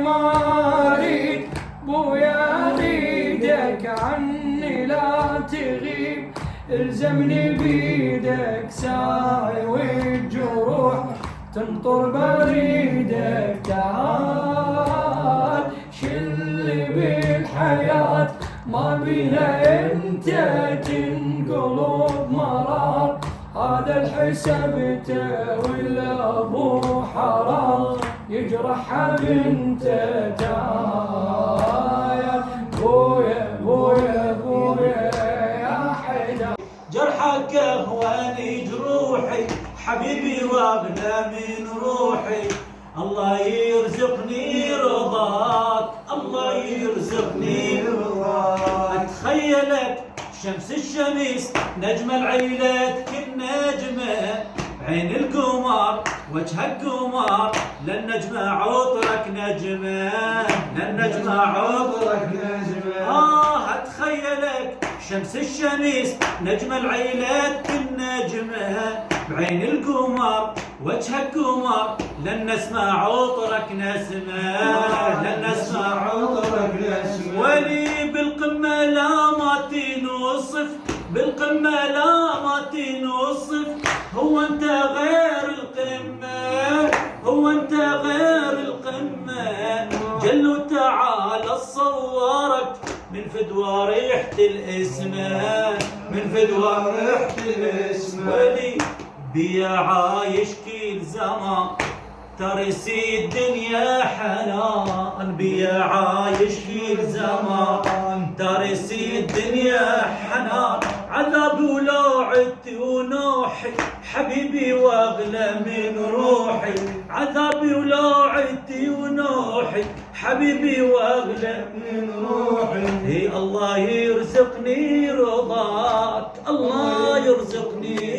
ما اريد بويا اريدك عني لا تغيب، الزمني بيدك ساعي والجروح تنطر بريدك، تعال شل بالحياة ما بيها انت تنقلب مرار، هذا الحساب ولا ابو حرام يجرحها بنت تعال. بويا بويا بويا يا حيدر، جرحك اهواني جروحي حبيبي واغلى من روحي، الله يرزقني رضاك الله يرزقني رضاك. اتخيلك شمس الشميس نجم العيلة كل نجمة، عين القمر وجهك قمر للنجمة عطرك نجمة للنجمة عطرك نجمة. اتخيلك شمس الشميس نجم العيلة كل نجمة، بعين القمر وجهك قمر لن نسمع عطرك نسمة لن نسمع عطرك نسمة. ولي بالقمة لا ما تنوصف بالقمة لا ما تنوصف، هو انت غير القمة هو انت غير القمة، جل وتعالى صورك من فدوى ريحة الاسماء من فدوى ريحة الاسماء. ولي بيا عايش كل زمان ترسي الدنيا حنان، بيا عايش كل زمان ترسي الدنيا حنان، عذابي ولوعتي ونوحي حبيبي واغلى من روحي، عذابي ولوعتي ونوحي حبيبي واغلى من روحي. الله يرزقني رضاك الله يرزقني